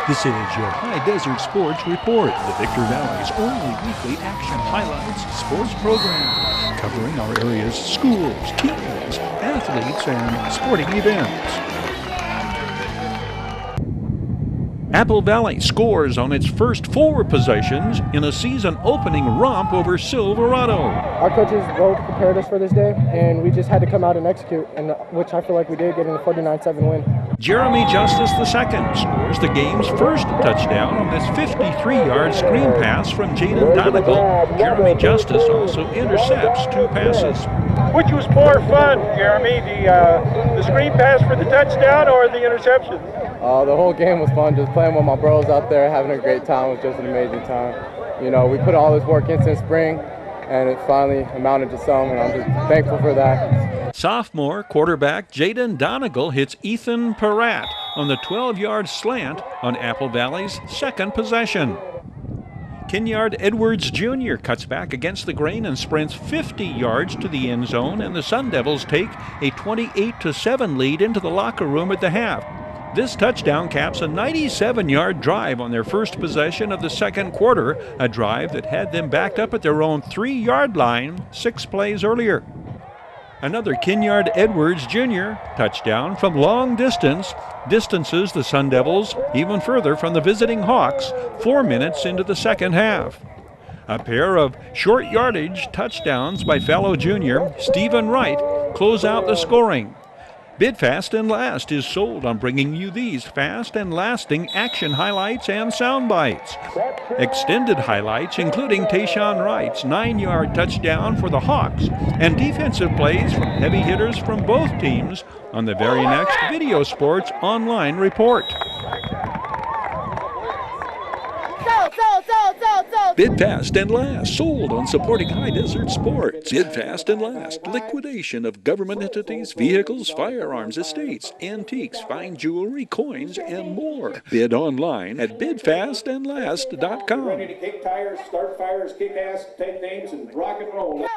This is your Hdsr Sports Report, the Victor Valley's only weekly action highlights sports program, covering our area's schools, teams, athletes, and sporting events. Apple Valley scores on its first 4 possessions in a season-opening romp over Silverado. Our coaches well prepared us for this day, and we just had to come out and execute, and which I feel like we did, getting a 49-7 win. Jeremy Justice II scores the game's first touchdown on this 53-yard screen pass from Jaden Donegal. Jeremy Justice also intercepts 2 passes. Which was more fun, Jeremy, the screen pass for the touchdown or the interception? The whole game was fun, just playing with my bros out there, having a great time. It was just an amazing time. You know, we put all this work in since spring, and it finally amounted to some, and I'm just thankful for that. Sophomore quarterback Jaden Donegal hits Ethan Peratt on the 12-yard slant on Apple Valley's second possession. Kenyard Edwards Jr. cuts back against the grain and sprints 50 yards to the end zone, and the Sun Devils take a 28-7 lead into the locker room at the half. This touchdown caps a 97-yard drive on their first possession of the second quarter, a drive that had them backed up at their own 3-yard line 6 plays earlier. Another Kenyard Edwards Jr. touchdown from long distance distances the Sun Devils even further from the visiting Hawks 4 minutes into the second half. A pair of short yardage touchdowns by fellow junior Stephen Wright close out the scoring. Bid Fast and Last is sold on bringing you these fast and lasting action highlights and sound bites. Extended highlights including Tayshawn Wright's 9-yard touchdown for the Hawks and defensive plays from heavy hitters from both teams on the very next Video Sports Online report. Bid Fast and Last, sold on supporting High Desert Sports. Bid Fast and Last, liquidation of government entities, vehicles, firearms, estates, antiques, fine jewelry, coins, and more. Bid online at bidfastandlast.com. Ready to kick tires, start fires, kick ass, take names, and rock and roll.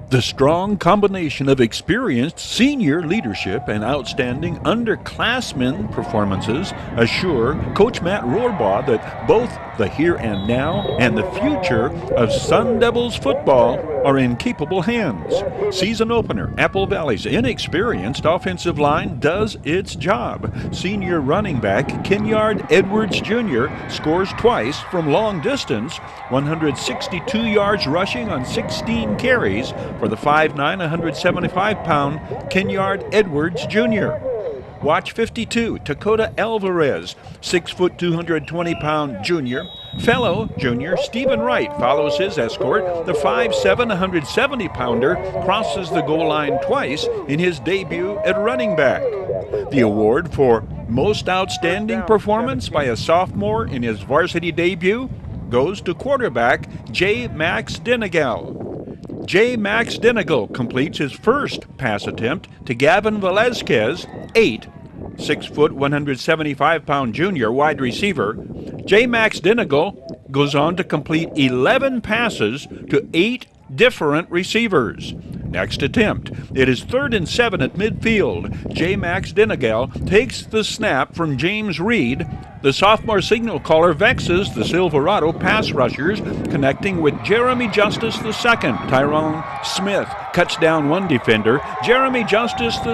The strong combination of experienced senior leadership and outstanding underclassmen performances assure Coach Matt Rohrbaugh that both the here and now and the future of Sun Devils football are in capable hands. Season opener, Apple Valley's inexperienced offensive line does its job. Senior running back Kenyard Edwards Jr. scores twice from long distance, 162 yards rushing on 16 carries for the 5'9", 175-pound Kenyard Edwards Jr. Watch 52, Dakota Alvarez, 6', 220-pound junior. Fellow junior Stephen Wright follows his escort. The 5'7", 170-pounder crosses the goal line twice in his debut at running back. The award for most outstanding performance by a sophomore in his varsity debut goes to quarterback J. Max Donegal. J. Max Donegal completes his first pass attempt to Gavin Velasquez, 6', 175-pound junior wide receiver. J. Max Donegal goes on to complete 11 passes to 8 different receivers. Next attempt, it is 3rd and 7 at midfield. J. Max Donegal takes the snap from James Reed. The sophomore signal caller vexes the Silverado pass rushers, connecting with Jeremy Justice II. Tyrone Smith cuts down one defender. Jeremy Justice II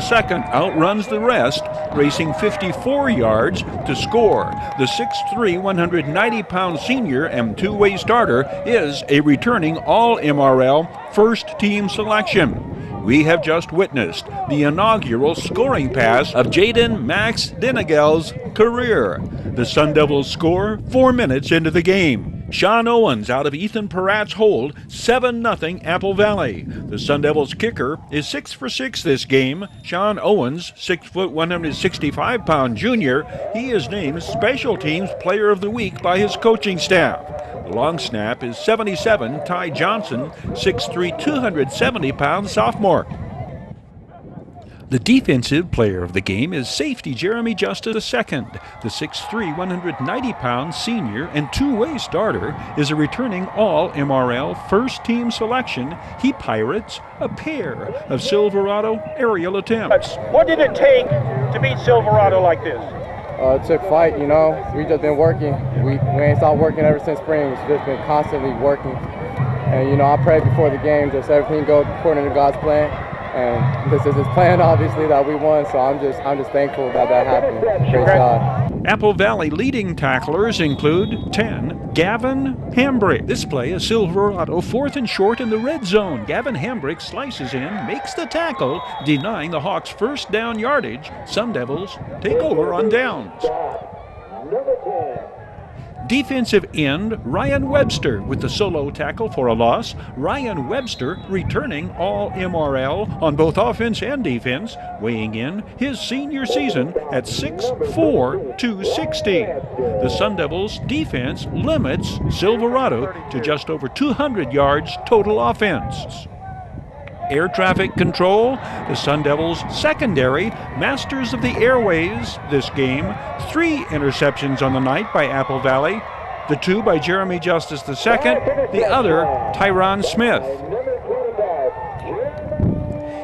outruns the rest, racing 54 yards to score. The 6'3", 190-pound senior and two-way starter is a returning All-MRL first-team selection. We have just witnessed the inaugural scoring pass of Jaden Max Donegal's career. The Sun Devils score 4 minutes into the game. Sean Owens out of Ethan Peratt's hold, 7-0 Apple Valley. The Sun Devils kicker is 6 for 6 this game. Sean Owens, 6', 165-pound junior. He is named Special Teams Player of the Week by his coaching staff. The long snap is 77 Ty Johnson, 6'3", 270-pound sophomore. The defensive player of the game is safety Jeremy Justice II. The 6'3", 190-pound senior and two-way starter is a returning All-MRL first-team selection. He pirates a pair of Silverado aerial attempts. What did it take to beat Silverado like this? It took fight, you know. We just been working. We ain't stopped working ever since spring. It's just been constantly working. And, you know, I pray before the game, just everything goes according to God's plan. And this is his plan, obviously, that we won. So I'm just thankful that happened. Praise God. Apple Valley leading tacklers include 10, Gavin Hambrick. This play is Silverado 4th and short in the red zone. Gavin Hambrick slices in, makes the tackle, denying the Hawks first down yardage. Sun Devils take over on downs. Defensive end Ryan Webster with the solo tackle for a loss. Ryan Webster returning all MRL on both offense and defense, weighing in his senior season at 6'4", 260. The Sun Devils defense limits Silverado to just over 200 yards total offense. Air traffic control, the Sun Devils secondary, masters of the airways this game. 3 interceptions on the night by Apple Valley. The 2 by Jeremy Justice II, the other Tyron Smith.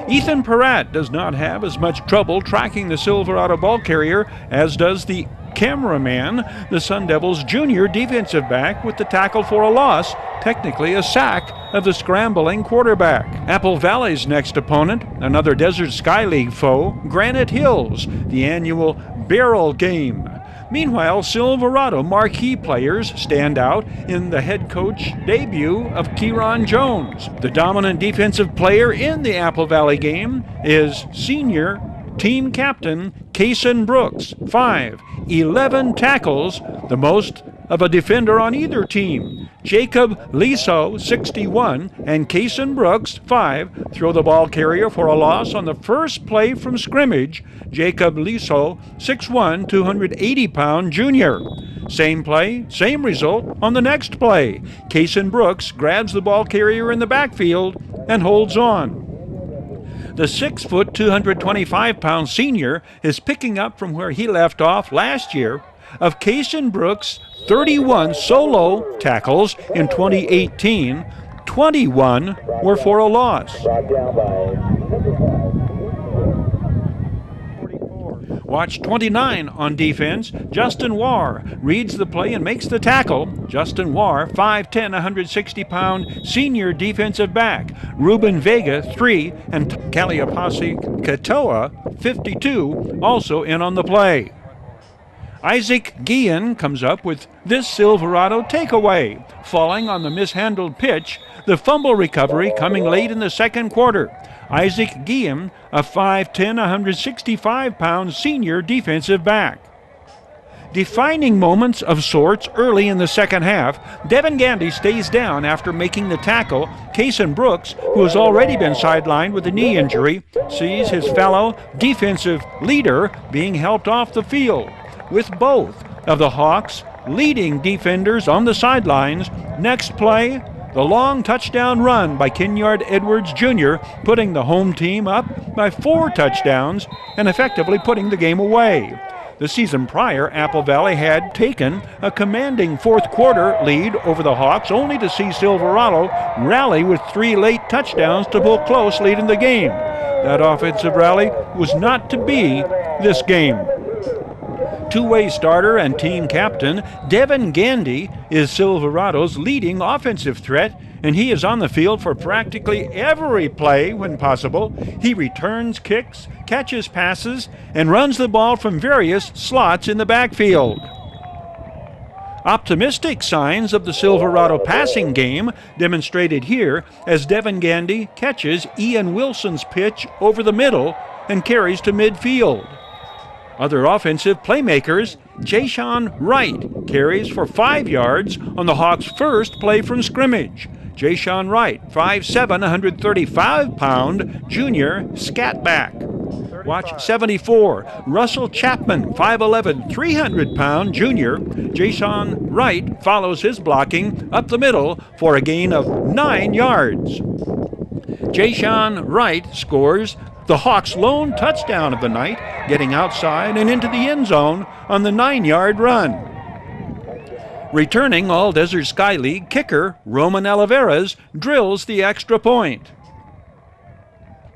Ethan Peratt does not have as much trouble tracking the Silverado ball carrier as does the cameraman, the Sun Devils junior defensive back, with the tackle for a loss, technically a sack of the scrambling quarterback. Apple Valley's next opponent, another Desert Sky League foe, Granite Hills, the annual barrel game. Meanwhile, Silverado marquee players stand out in the head coach debut of Kieron Jones. The dominant defensive player in the Apple Valley game is senior team captain Kaysen Brooks, 11 tackles, the most of a defender on either team. Jacob Liso, 61, and Kaysen Brooks, 5, throw the ball carrier for a loss on the first play from scrimmage. Jacob Liso, 6'1", 280-pound junior. Same play, same result on the next play. Kaysen Brooks grabs the ball carrier in the backfield and holds on. The 6', 225-pound senior is picking up from where he left off last year. Of Kaysen Brooks' 31 solo tackles in 2018, 21 were for a loss. Watch 29 on defense. Justin Warr reads the play and makes the tackle. Justin Warr, 5'10", 160-pound senior defensive back. Ruben Vega, 3, and Kaliapasi Katoa, 52, also in on the play. Isaac Guillen comes up with this Silverado takeaway. Falling on the mishandled pitch, the fumble recovery coming late in the second quarter. Isaac Guillen, a 5'10", 165-pound senior defensive back. Defining moments of sorts early in the second half, Devin Gandy stays down after making the tackle. Kaysen Brooks, who has already been sidelined with a knee injury, sees his fellow defensive leader being helped off the field. With both of the Hawks leading defenders on the sidelines, next play, the long touchdown run by Kenyard Edwards Jr., putting the home team up by 4 touchdowns and effectively putting the game away. The season prior, Apple Valley had taken a commanding fourth quarter lead over the Hawks, only to see Silverado rally with 3 late touchdowns to pull close late in the game. That offensive rally was not to be this game. Two-way starter and team captain, Devin Gandy is Silverado's leading offensive threat, and he is on the field for practically every play when possible. He returns kicks, catches passes, and runs the ball from various slots in the backfield. Optimistic signs of the Silverado passing game demonstrated here as Devin Gandy catches Ian Wilson's pitch over the middle and carries to midfield. Other offensive playmakers, Jashawn Wright carries for 5 yards on the Hawks' first play from scrimmage. Jashawn Wright, 5'7", 135-pound junior scat back. Watch 74, Russell Chapman, 5'11", 300-pound junior. Jashawn Wright follows his blocking up the middle for a gain of 9 yards. Jashawn Wright scores the Hawks' lone touchdown of the night, getting outside and into the end zone on the 9-yard run. Returning All Desert Sky League kicker Roman Oliveras drills the extra point.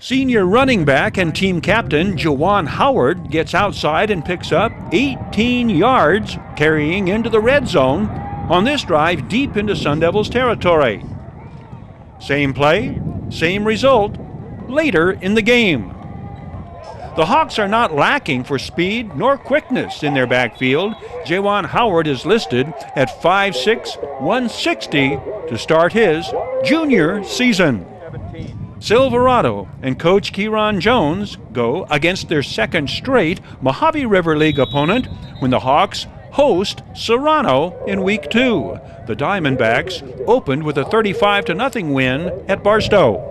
Senior running back and team captain Juwan Howard gets outside and picks up 18 yards, carrying into the red zone on this drive deep into Sun Devils territory. Same play, same result, later in the game. The Hawks are not lacking for speed nor quickness in their backfield. Juwan Howard is listed at 5'6", 160 to start his junior season. Silverado and coach Kieran Jones go against their second straight Mojave River League opponent when the Hawks host Serrano in Week 2. The Diamondbacks opened with a 35-0 win at Barstow.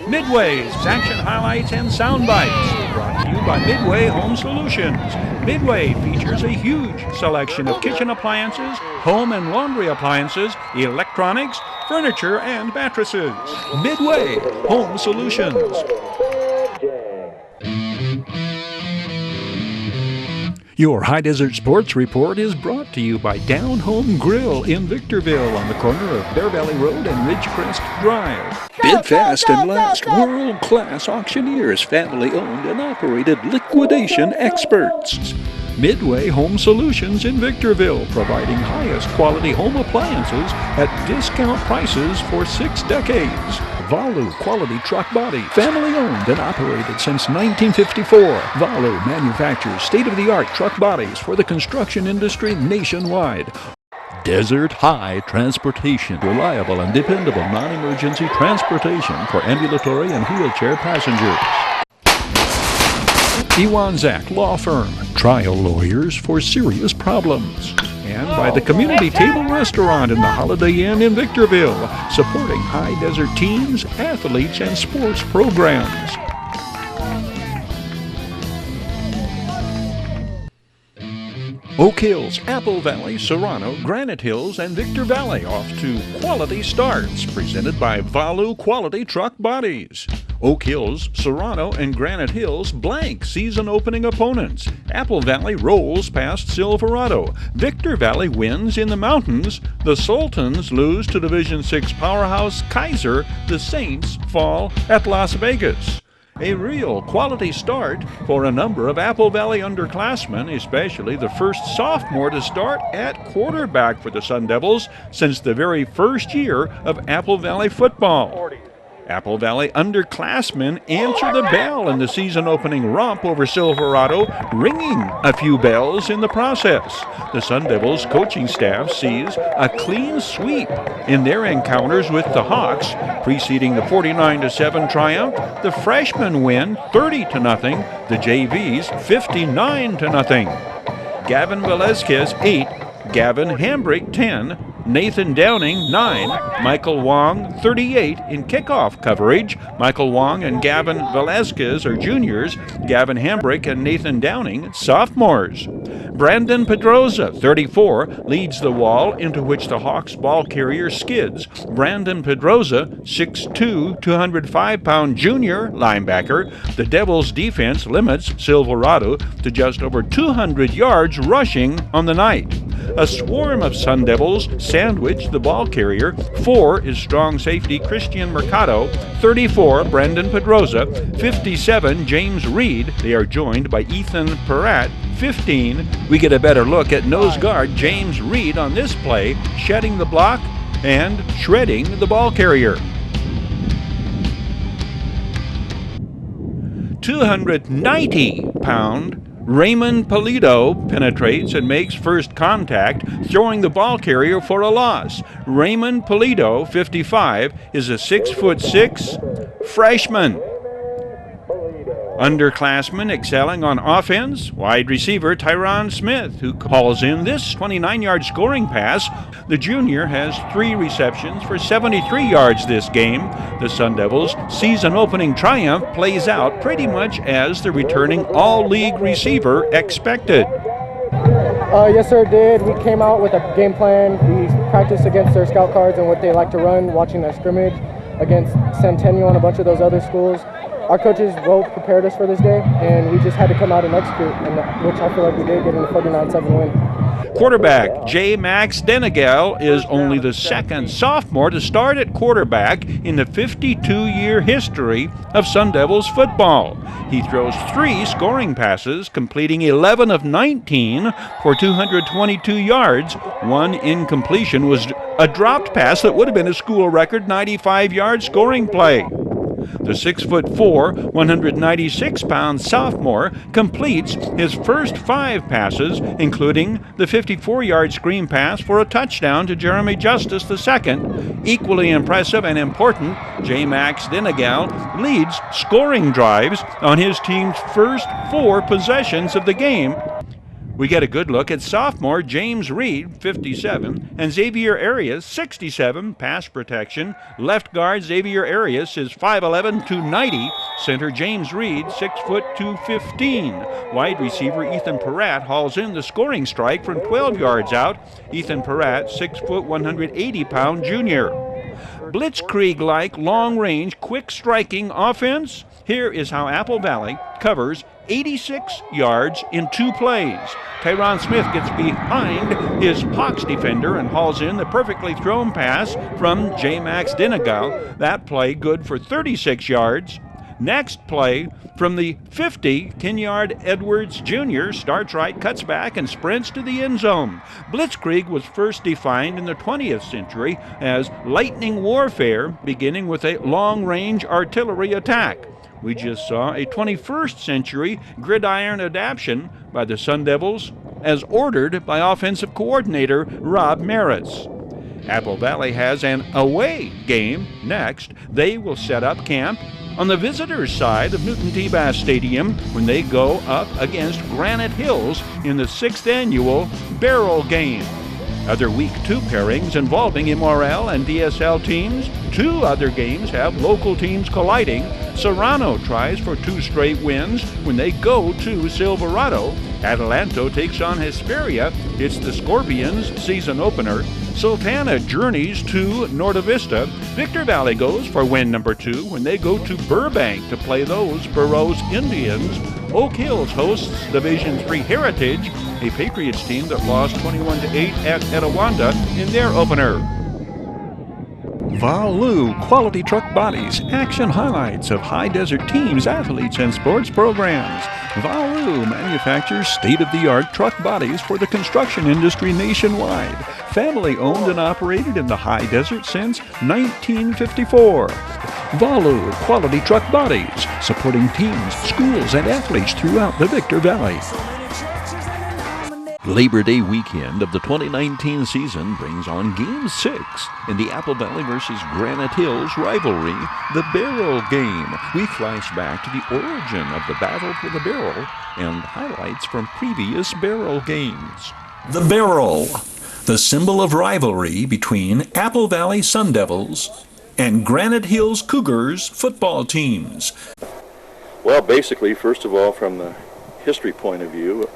Midway's action highlights and sound bites, brought to you by Midway Home Solutions. Midway features a huge selection of kitchen appliances, home and laundry appliances, electronics, furniture, and mattresses. Midway Home Solutions. Your High Desert Sports Report is brought to you by Down Home Grill in Victorville on the corner of Bear Valley Road and Ridgecrest Drive. Bid fast and last. World-class auctioneers, family-owned and operated liquidation experts. Midway Home Solutions in Victorville, providing highest quality home appliances at discount prices for 6 decades. Valu Quality Truck Body, family-owned and operated since 1954. Valu manufactures state-of-the-art truck bodies for the construction industry nationwide. Desert High Transportation, reliable and dependable non-emergency transportation for ambulatory and wheelchair passengers. Iwanzak Law Firm, trial lawyers for serious problems. And by the Community Table Restaurant in the Holiday Inn in Victorville, supporting high desert teams, athletes, and sports programs. Oak Hills, Apple Valley, Serrano, Granite Hills, and Victor Valley off to quality starts, presented by Valu Quality Truck Bodies. Oak Hills, Serrano, and Granite Hills blank season opening opponents. Apple Valley rolls past Silverado. Victor Valley wins in the mountains. The Sultans lose to Division VI powerhouse Hdsr. The Saints fall at Las Vegas. A real quality start for a number of Apple Valley underclassmen, especially the first sophomore to start at quarterback for the Sun Devils since the very first year of Apple Valley football. Apple Valley underclassmen answer the bell in the season-opening romp over Silverado, ringing a few bells in the process. The Sun Devils coaching staff sees a clean sweep in their encounters with the Hawks, preceding the 49-7 triumph. The freshmen win 30-0, the JVs 59-0. Gavin Velazquez 8, Gavin Hambrick 10, Nathan Downing 9, Michael Wong 38 in kickoff coverage. Michael Wong and Gavin Velazquez are juniors. Gavin Hambrick and Nathan Downing sophomores. Brandon Pedroza 34 leads the wall into which the Hawks ball carrier skids. Brandon Pedroza 6'2", 205-pound junior linebacker. The Devils defense limits Silverado to just over 200 yards rushing on the night. A swarm of Sun Devils sandwich the ball carrier. 4 is strong safety Christian Mercado, 34 Brandon Pedroza, 57 James Reed. They are joined by Ethan Peratt, 15. We get a better look at nose guard James Reed on this play, shedding the block and shredding the ball carrier. 290-pound Raymond Pulido penetrates and makes first contact, throwing the ball carrier for a loss. Raymond Pulido, 55, is a 6'6" freshman. Underclassmen excelling on offense, wide receiver Tyron Smith, who calls in this 29-yard scoring pass. The junior has 3 receptions for 73 yards this game. The Sun Devils' season-opening triumph plays out pretty much as the returning all-league receiver expected. Yes, sir, it did. We came out with a game plan. We practiced against their scout cards and what they like to run, watching their scrimmage against Centennial and a bunch of those other schools. Our coaches well prepared us for this day, and we just had to come out and execute, which I feel like we did, getting the 49-7 win. Quarterback J. Max Denegal is only the second sophomore to start at quarterback in the 52-year history of Sun Devils football. He throws 3 scoring passes, completing 11 of 19 for 222 yards. One incompletion was a dropped pass that would have been a school record 95-yard scoring play. The 6'4", 196-pound sophomore completes his first 5 passes, including the 54-yard screen pass for a touchdown to Jeremy Justice II. Equally impressive and important, J. Max Denegal leads scoring drives on his team's first 4 possessions of the game. We get a good look at sophomore James Reed, 57, and Xavier Arias, 67, pass protection. Left guard Xavier Arias is 5'11", 290. Center James Reed, 6', 215. Wide receiver Ethan Peratt hauls in the scoring strike from 12 yards out. Ethan Peratt, 6', 180-pound junior. Blitzkrieg-like long-range, quick-striking offense. Here is how Apple Valley covers 86 yards in 2 plays. Tyron Smith gets behind his Hawks defender and hauls in the perfectly thrown pass from J. Max Denegal. That play good for 36 yards. Next play from the 50, 10-yard Edwards Jr. starts right, cuts back, and sprints to the end zone. Blitzkrieg was first defined in the 20th century as lightning warfare, beginning with a long-range artillery attack. We just saw a 21st century gridiron adaptation by the Sun Devils as ordered by offensive coordinator Rob Maritz. Apple Valley has an away game next. They will set up camp on the visitors' side of Newton T. Bass Stadium when they go up against Granite Hills in the 6th annual Barrel Game. Other Week 2 pairings involving MRL and DSL teams. 2 other games have local teams colliding. Serrano tries for 2 straight wins when they go to Silverado. Adelanto takes on Hesperia. It's the Scorpions' season opener. Sultana journeys to Norte Vista. Victor Valley goes for win number 2 when they go to Burbank to play those Burroughs Indians. Oak Hills hosts Division III Heritage, a Patriots team that lost 21-8 at Etiwanda in their opener. Valu Quality Truck Bodies, action highlights of high desert teams, athletes, and sports programs. Valu manufactures state-of-the-art truck bodies for the construction industry nationwide. Family owned and operated in the high desert since 1954. Valu Quality Truck Bodies, supporting teams, schools, and athletes throughout the Victor Valley. Labor Day weekend of the 2019 season brings on Game 6 in the Apple Valley versus Granite Hills rivalry, the Barrel Game. We flash back to the origin of the battle for the barrel and highlights from previous Barrel games. The Barrel, the symbol of rivalry between Apple Valley Sun Devils and Granite Hills Cougars football teams. Well, basically, first of all, from the history point of view,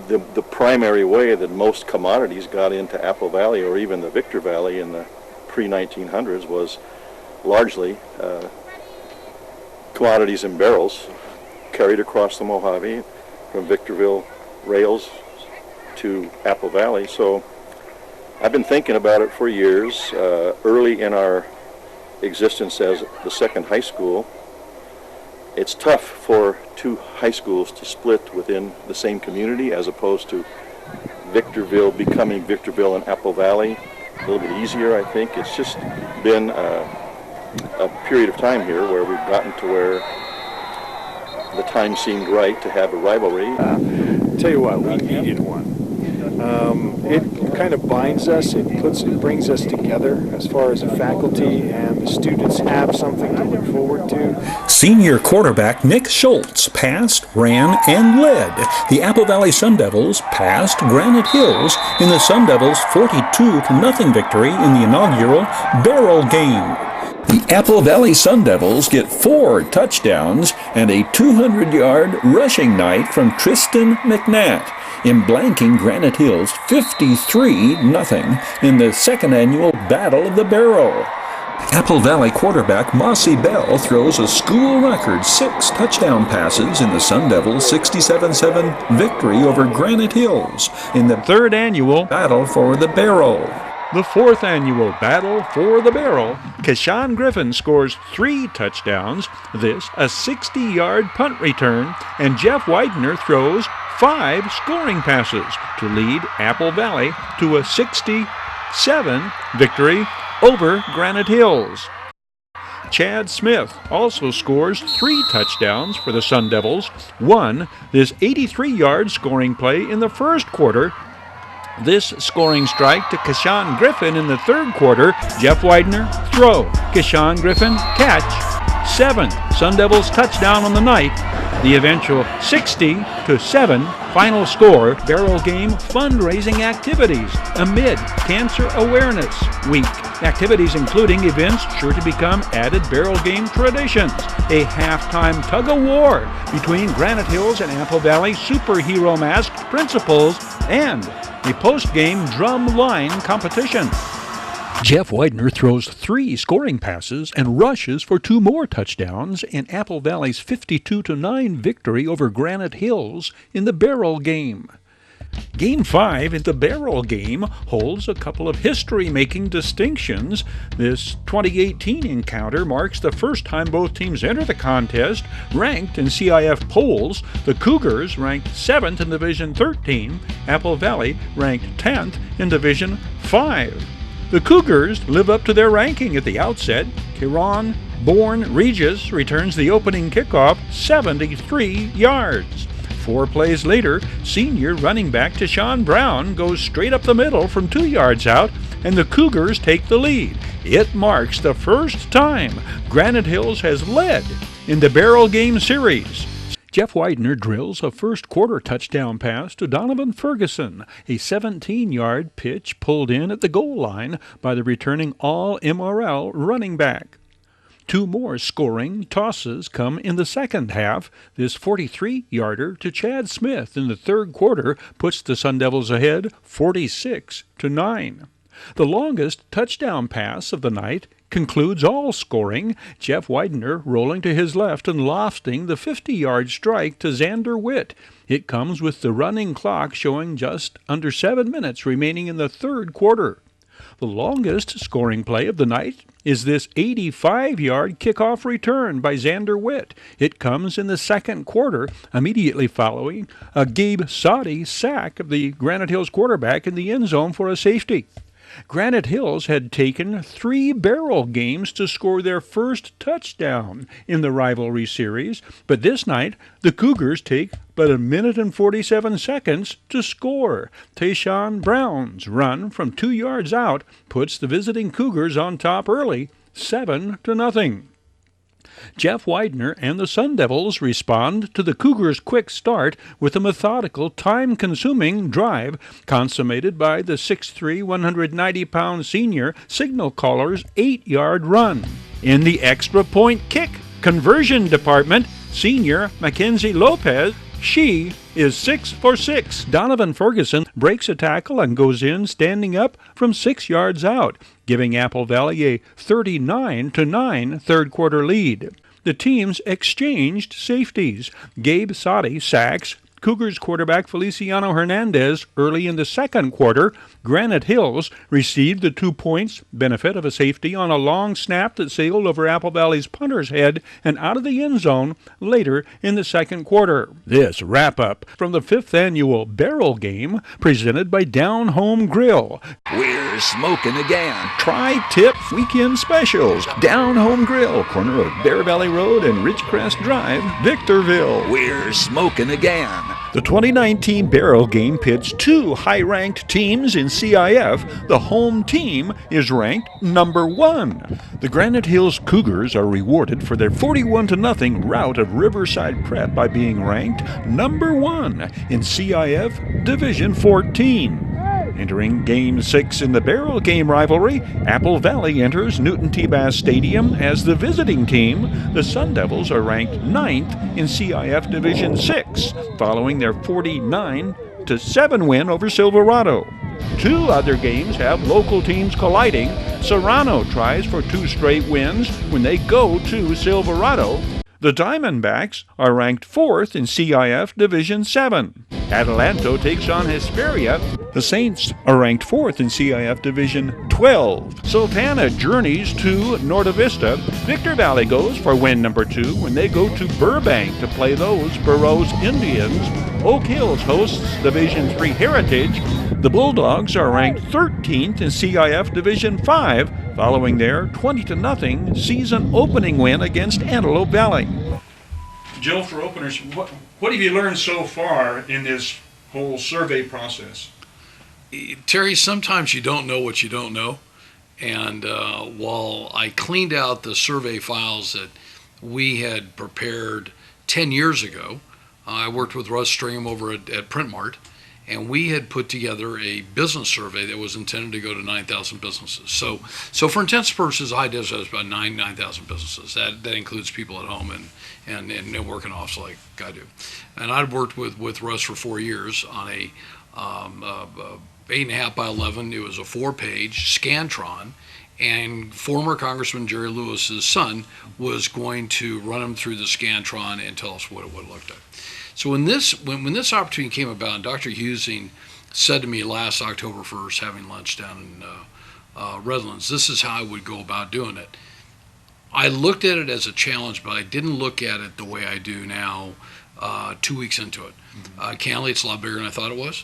the primary way that most commodities got into Apple Valley or even the Victor Valley in the pre-1900s was largely commodities in barrels carried across the Mojave from Victorville rails to Apple Valley. So I've been thinking about it for years. Early in our existence as the second high school, it's tough for 2 high schools to split within the same community as opposed to Victorville becoming Victorville and Apple Valley. A little bit easier, I think. It's just been a period of time here where we've gotten to where the time seemed right to have a rivalry. Tell you what, we needed one. It kind of binds us, it brings us together as far as a faculty, and the students have something to look forward to. Senior quarterback Nick Schultz passed, ran, and led the Apple Valley Sun Devils past Granite Hills in the Sun Devils' 42-0 victory in the inaugural Barrel Game. The Apple Valley Sun Devils get 4 touchdowns and a 200-yard rushing night from Tristan McNatt in blanking Granite Hills 53-0 in the second annual Battle of the Barrel. Apple Valley quarterback Mossy Bell throws a school record 6 touchdown passes in the Sun Devils' 67-7 victory over Granite Hills in the third annual Battle for the Barrel. The fourth annual Battle for the Barrel, Keshawn Griffin scores 3 touchdowns, this a 60-yard punt return, and Jeff Widener throws 5 scoring passes to lead Apple Valley to a 67 victory over Granite Hills. Chad Smith also scores 3 touchdowns for the Sun Devils, 1 this 83-yard scoring play in the first quarter. This scoring strike to Keshawn Griffin in the third quarter. Jeff Widener, throw. Keshawn Griffin, catch. 7th Sun Devils touchdown on the night. The eventual 60-7 final score. Barrel Game fundraising activities amid Cancer Awareness Week. Activities including events sure to become added Barrel Game traditions. A halftime tug-of-war between Granite Hills and Apple Valley superhero masked principals, and a post-game drum line competition. Jeff Widener throws 3 scoring passes and rushes for 2 more touchdowns in Apple Valley's 52-9 victory over Granite Hills in the Barrel Game. Game 5 in the Barrel Game holds a couple of history-making distinctions. This 2018 encounter marks the first time both teams enter the contest. Ranked in CIF polls, the Cougars ranked 7th in Division 13, Apple Valley ranked 10th in Division 5. The Cougars live up to their ranking at the outset. Kieran Bourne Regis returns the opening kickoff 73 yards. 4 plays later, senior running back Tashawn Brown goes straight up the middle from 2 yards out, and the Cougars take the lead. It marks the first time Granite Hills has led in the Barrel Game series. Jeff Widener drills a first-quarter touchdown pass to Donovan Ferguson, a 17-yard pitch pulled in at the goal line by the returning All-MRL running back. 2 more scoring tosses come in the second half. This 43-yarder to Chad Smith in the third quarter puts the Sun Devils ahead 46-9. The longest touchdown pass of the night concludes all scoring, Jeff Widener rolling to his left and lofting the 50-yard strike to Xander Witt. It comes with the running clock showing just under 7 minutes remaining in the third quarter. The longest scoring play of the night is this 85-yard kickoff return by Xander Witt. It comes in the second quarter, immediately following a Gabe Soddy sack of the Granite Hills quarterback in the end zone for a safety. Granite Hills had taken 3 Barrel games to score their first touchdown in the rivalry series, but this night the Cougars take but 1 minute and 47 seconds to score. Tayshawn Brown's run from 2 yards out puts the visiting Cougars on top early, 7-0. Jeff Widener and the Sun Devils respond to the Cougars' quick start with a methodical, time-consuming drive consummated by the 6'3", 190-pound senior signal caller's 8-yard run. In the extra point kick conversion department, senior Mackenzie Lopez, she is 6 for 6. Donovan Ferguson breaks a tackle and goes in standing up from 6 yards out, giving Apple Valley a 39-9 third-quarter lead. The teams exchanged safeties. Gabe Soddy sacks Cougars quarterback Feliciano Hernandez early in the second quarter. Granite Hills received the 2 points benefit of a safety on a long snap that sailed over Apple Valley's punter's head and out of the end zone later in the second quarter. This wrap-up from the 5th annual Barrel Game presented by Down Home Grill. We're smoking again. Tri-Tip Weekend Specials. Down Home Grill, corner of Bear Valley Road and Ridgecrest Drive, Victorville. We're smoking again. The 2019 Barrel Game pits 2 high-ranked teams in CIF. The home team is ranked number 1. The Granite Hills Cougars are rewarded for their 41-0 rout of Riverside Prep by being ranked number 1 in CIF Division 14. Entering Game 6 in the Barrel Game rivalry, Apple Valley enters Newton T-Bass Stadium as the visiting team. The Sun Devils are ranked 9th in CIF Division 6, following their 49-7 win over Silverado. 2 other games have local teams colliding. Serrano tries for 2 straight wins when they go to Silverado. The Diamondbacks are ranked 4th in CIF Division 7. Adelanto takes on Hesperia. The Saints are ranked 4th in CIF Division 12. Sultana journeys to Norte Vista. Victor Valley goes for win number 2 when they go to Burbank to play those Burroughs Indians. Oak Hills hosts Division 3 Heritage. The Bulldogs are ranked 13th in CIF Division 5 following their 20-0 season opening win against Antelope Valley. Joe, for openers, what have you learned so far in this whole survey process? Terry, sometimes you don't know what you don't know. And while I cleaned out the survey files that we had prepared 10 years ago, I worked with Russ Stringham over at Printmart, and we had put together a business survey that was intended to go to 9,000 businesses. So for intents and purposes, Hdsr has about 9,000 businesses. That includes people at home and working office like I do. And I'd worked with Russ for 4 years on a 8.5 by 11. It was a 4-page Scantron, and former Congressman Jerry Lewis's son was going to run him through the Scantron and tell us what it looked like. So when this opportunity came about, and Dr. Husing said to me last October 1st, having lunch down in Redlands, this is how I would go about doing it. I looked at it as a challenge, but I didn't look at it the way I do now 2 weeks into it. Candidly, it's a lot bigger than I thought it was.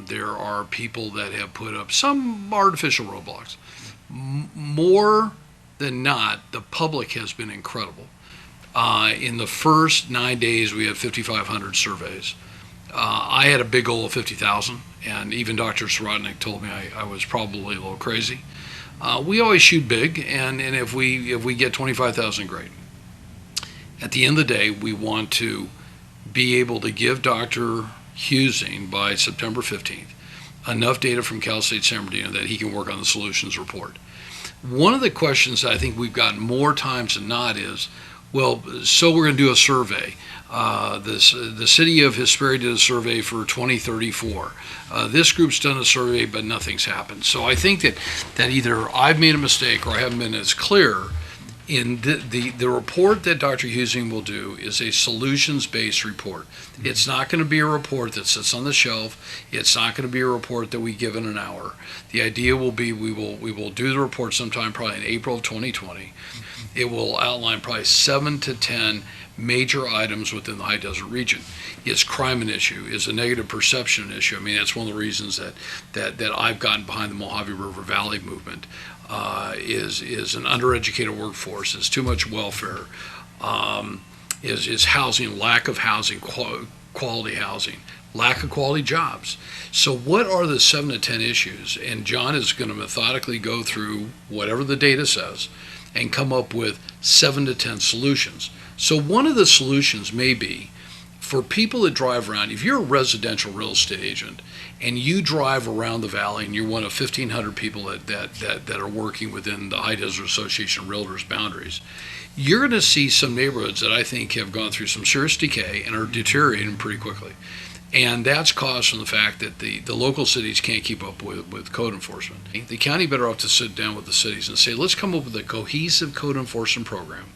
There are people that have put up some artificial roadblocks. More than not, the public has been incredible. In the first 9 days, we had 5,500 surveys. I had a big goal of 50,000, and even Dr. Sirotnik told me I was probably a little crazy. We always shoot big, and if we get 25,000, great. At the end of the day, we want to be able to give Dr. Husing by September 15th enough data from Cal State San Bernardino that he can work on the solutions report. One of the questions I think we've gotten more times than not is, well, so we're going to do a survey. The city of Hesperia did a survey for 2034. This group's done a survey, but nothing's happened. So I think that either I've made a mistake or I haven't been as clear. In the report that Dr. Husing will do is a solutions-based report. It's not going to be a report that sits on the shelf. It's not going to be a report that we give in an hour. The idea will be we will do the report sometime probably in April of 2020. It will outline probably 7 to 10 major items within the high desert region. Is crime an issue? Is a negative perception an issue? I mean, that's one of the reasons that I've gotten behind the Mojave River Valley movement. Is an undereducated workforce, is too much welfare, is housing, lack of housing, quality housing, lack of quality jobs. So what are the 7 to 10 issues? And John is going to methodically go through whatever the data says and come up with 7 to 10 solutions. So one of the solutions may be for people that drive around. If you're a residential real estate agent and you drive around the valley and you're one of 1,500 people that are working within the High Desert Association Realtors boundaries, you're going to see some neighborhoods that I think have gone through some serious decay and are deteriorating pretty quickly. And that's caused from the fact that the local cities can't keep up with code enforcement. The county better off to sit down with the cities and say, let's come up with a cohesive code enforcement program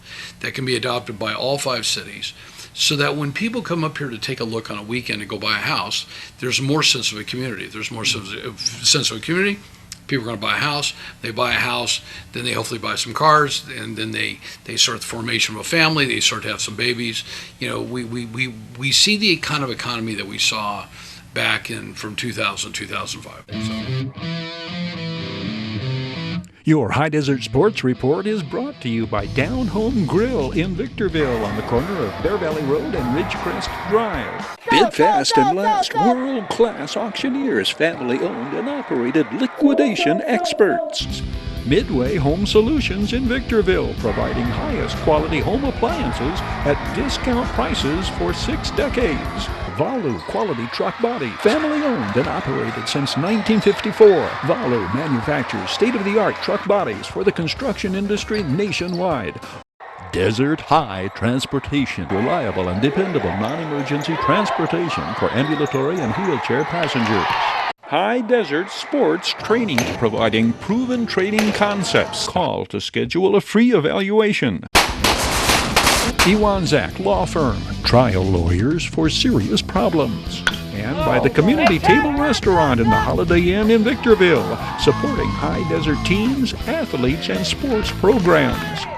that can be adopted by all 5 cities, so that when people come up here to take a look on a weekend and go buy a house, there's more sense of a community. If there's more sense of a community, people are going to buy a house. They buy a house, then they hopefully buy some cars, and then they start the formation of a family. They start to have some babies. You know, we see the kind of economy that we saw back from 2000 to 2005. Your High Desert Sports Report is brought to you by Down Home Grill in Victorville on the corner of Bear Valley Road and Ridgecrest Drive. Bid fast and last. World-class auctioneers, family-owned and operated liquidation experts. Midway Home Solutions in Victorville, providing highest quality home appliances at discount prices for 6 decades. Valu Quality Truck Body, family-owned and operated since 1954. Valu manufactures state-of-the-art truck bodies for the construction industry nationwide. Desert High Transportation, reliable and dependable non-emergency transportation for ambulatory and wheelchair passengers. High Desert Sports Training, providing proven training concepts. Call to schedule a free evaluation. Iwanzak Law Firm, trial lawyers for serious problems. And by the Community Table Restaurant in the Holiday Inn in Victorville, supporting High Desert teams, athletes, and sports programs.